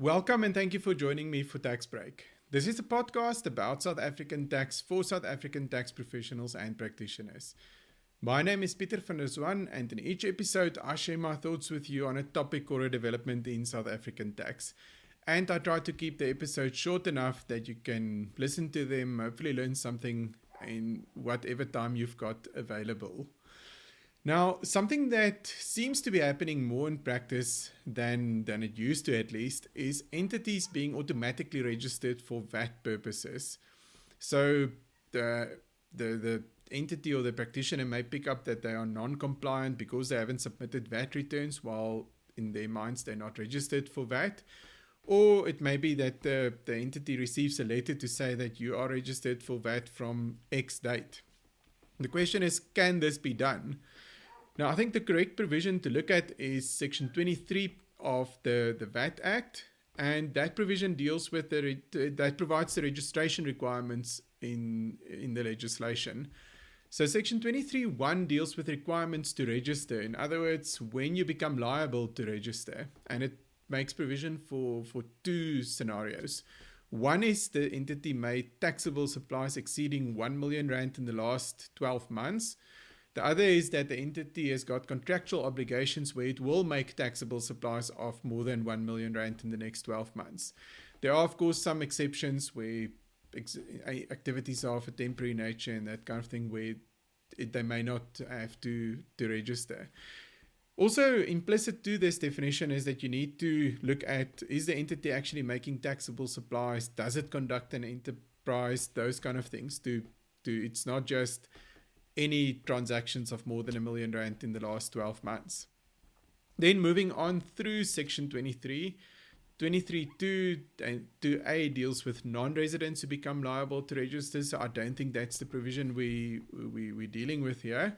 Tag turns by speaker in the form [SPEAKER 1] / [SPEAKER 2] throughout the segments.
[SPEAKER 1] Welcome and thank you for joining me for Tax Break. This is a podcast about South African tax for South African tax professionals and practitioners. My name is Pieter van der Zwan, and in each episode I share my thoughts with you on a topic or a development in South African tax. And I try to keep the episodes short enough that you can listen to them, hopefully learn something in whatever time you've got available. Now, something that seems to be happening more in practice than it used to at least is entities being automatically registered for VAT purposes. So the entity or the practitioner may pick up that they are non-compliant because they haven't submitted VAT returns while in their minds they're not registered for VAT. Or it may be that the entity receives a letter to say that you are registered for VAT from X date. The question is, can this be done? Now, I think the correct provision to look at is Section 23 of the VAT Act, and that provision deals with that provides the registration requirements in the legislation. So Section 23(1) deals with requirements to register. In other words, when you become liable to register, and it makes provision for two scenarios. One is the entity made taxable supplies exceeding 1 million rand in the last 12 months. The other is that the entity has got contractual obligations where it will make taxable supplies of more than 1 million rand in the next 12 months. There are, of course, some exceptions where activities are of a temporary nature and that kind of thing where they may not have to register. Also, implicit to this definition is that you need to look at, is the entity actually making taxable supplies? Does it conduct an enterprise? Those kind of things. It's not just any transactions of more than 1 million rand in the last 12 months. Then moving on through Section 23, 23(2)(a) deals with non-residents who become liable to register. So I don't think that's the provision we're dealing with here.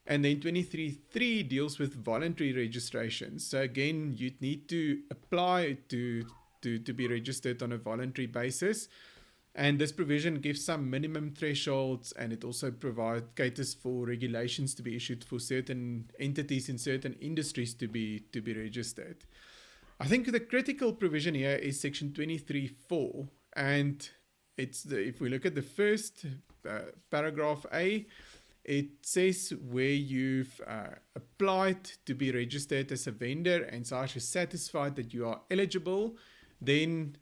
[SPEAKER 1] And then 23(3) deals with voluntary registrations. So again, you'd need to apply to be registered on a voluntary basis. And this provision gives some minimum thresholds, and it also caters for regulations to be issued for certain entities in certain industries to be registered. I think the critical provision here is Section 23(4), and if we look at the first paragraph A, it says where you've applied to be registered as a vendor and SARS is satisfied that you are eligible, then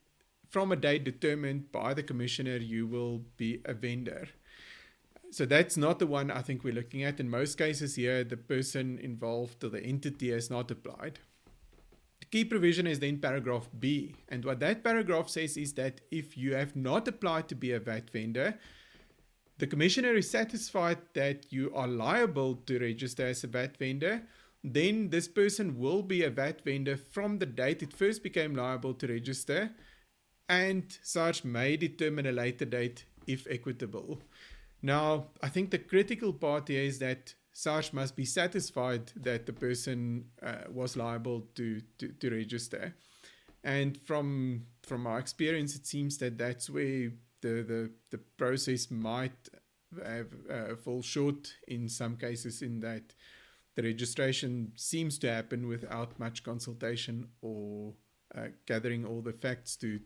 [SPEAKER 1] from a date determined by the commissioner, you will be a vendor. So that's not the one I think we're looking at. In most cases here, the person involved or the entity has not applied. The key provision is then paragraph B. And what that paragraph says is that if you have not applied to be a VAT vendor, the commissioner is satisfied that you are liable to register as a VAT vendor, then this person will be a VAT vendor from the date it first became liable to register, and SARS may determine a later date if equitable. Now, I think the critical part here is that SARS must be satisfied that the person was liable to register. And from our experience, it seems that that's where the process might fall short in some cases, in that the registration seems to happen without much consultation or gathering all the facts to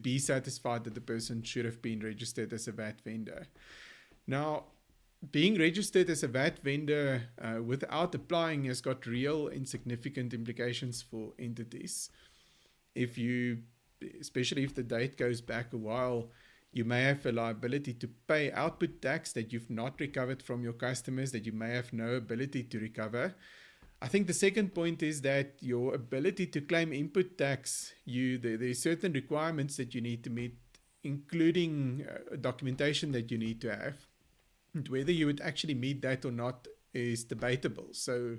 [SPEAKER 1] be satisfied that the person should have been registered as a VAT vendor. Now, being registered as a VAT vendor without applying has got real and significant implications for entities. Especially if the date goes back a while, you may have a liability to pay output tax that you've not recovered from your customers, that you may have no ability to recover. I think the second point is that your ability to claim input tax, there are certain requirements that you need to meet, including documentation that you need to have. And whether you would actually meet that or not is debatable. So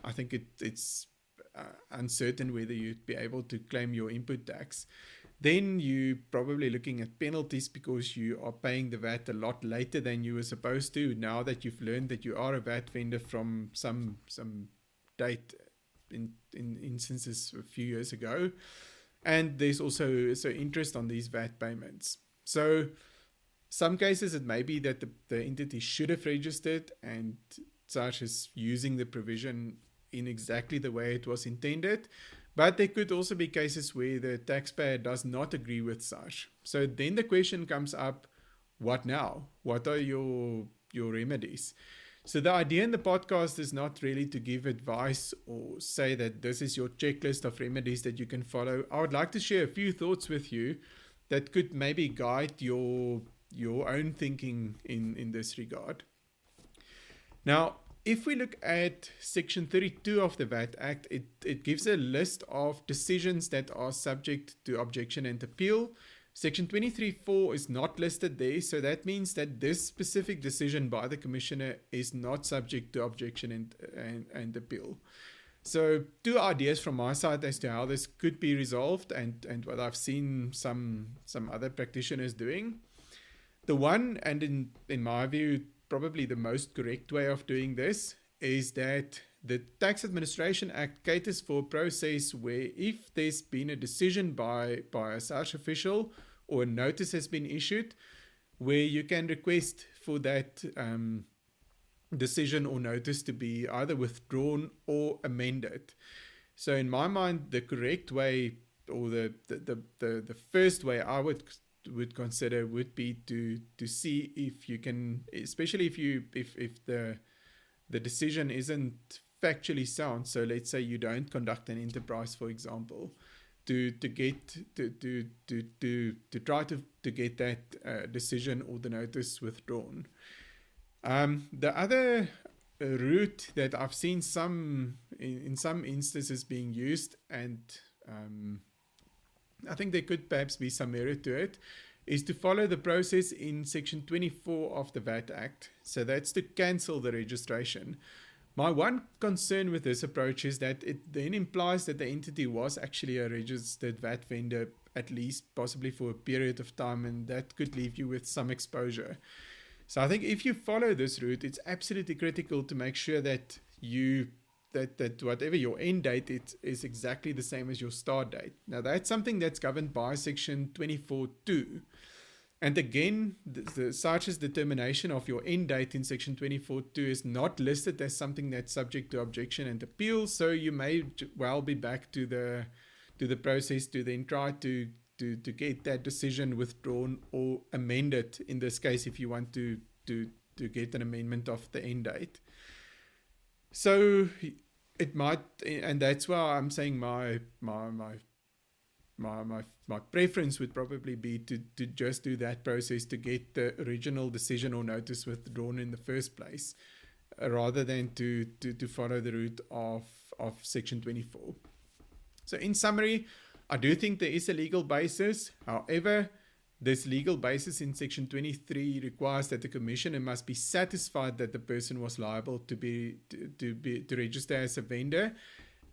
[SPEAKER 1] I think it's uncertain whether you'd be able to claim your input tax. Then you're probably looking at penalties because you are paying the VAT a lot later than you were supposed to, now that you've learned that you are a VAT vendor from some date in instances a few years ago. And there's also interest on these VAT payments. So some cases it may be that the entity should have registered and SARS is using the provision in exactly the way it was intended. But there could also be cases where the taxpayer does not agree with SARS. So then the question comes up, what now? What are your remedies? So the idea in the podcast is not really to give advice or say that this is your checklist of remedies that you can follow. I would like to share a few thoughts with you that could maybe guide your own thinking in this regard. Now, if we look at Section 32 of the VAT Act, it gives a list of decisions that are subject to objection and appeal. Section 23(4) is not listed there, so that means that this specific decision by the Commissioner is not subject to objection and appeal. So 2 ideas from my side as to how this could be resolved and what I've seen some other practitioners doing. The one, and in my view, probably the most correct way of doing this, is that the Tax Administration Act caters for a process where if there's been a decision by a SARS official or a notice has been issued, where you can request for that decision or notice to be either withdrawn or amended. So in my mind, the correct way, or the first way I would consider would be to see if you can, especially if the decision isn't factually sound. So let's say you don't conduct an enterprise, for example, to try to get that decision or the notice withdrawn. The other route that I've seen in some instances being used, and I think there could perhaps be some merit to it, is to follow the process in Section 24 of the VAT Act. So that's to cancel the registration. My one concern with this approach is that it then implies that the entity was actually a registered VAT vendor, at least possibly for a period of time, and that could leave you with some exposure. So I think if you follow this route, it's absolutely critical to make sure that that whatever your end date is exactly the same as your start date. Now that's something that's governed by Section 24(2). And again, the SARS's determination of your end date in Section 24(2) is not listed as something that's subject to objection and appeal. So you may well be back to the process to then try to get that decision withdrawn or amended, in this case, if you want to get an amendment of the end date. So it might, and that's why I'm saying my preference would probably be to just do that process to get the original decision or notice withdrawn in the first place, rather than to follow the route of Section 24. So in summary, I do think there is a legal basis. However, this legal basis in Section 23 requires that the Commissioner must be satisfied that the person was liable to register as a vendor.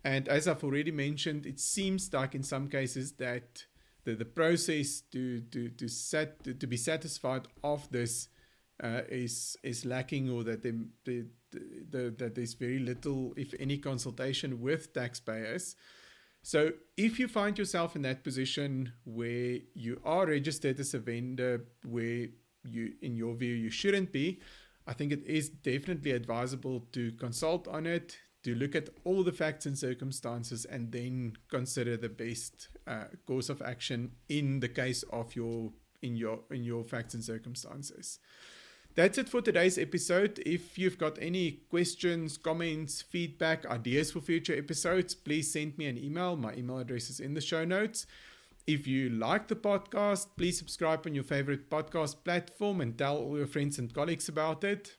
[SPEAKER 1] And as I've already mentioned, it seems like in some cases that the process to be satisfied of this is lacking, or that that there's very little, if any, consultation with taxpayers. So if you find yourself in that position where you are registered as a vendor where you, in your view, you shouldn't be, I think it is definitely advisable to consult on it, to look at all the facts and circumstances, and then consider the best course of action in the case of your facts and circumstances. That's it for today's episode. If you've got any questions, comments, feedback, ideas for future episodes, please send me an email. My email address is in the show notes. If you like the podcast, please subscribe on your favorite podcast platform and tell all your friends and colleagues about it.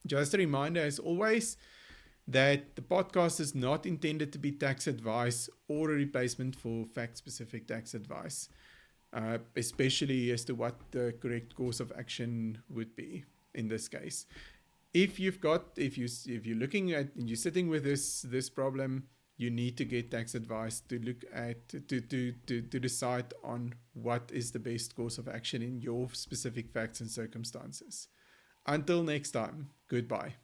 [SPEAKER 1] Just a reminder, as always, that the podcast is not intended to be tax advice or a replacement for fact-specific tax advice, especially as to what the correct course of action would be in this case. If you're looking at and you're sitting with this problem, you need to get tax advice to look at to decide on what is the best course of action in your specific facts and circumstances. Until next time, goodbye.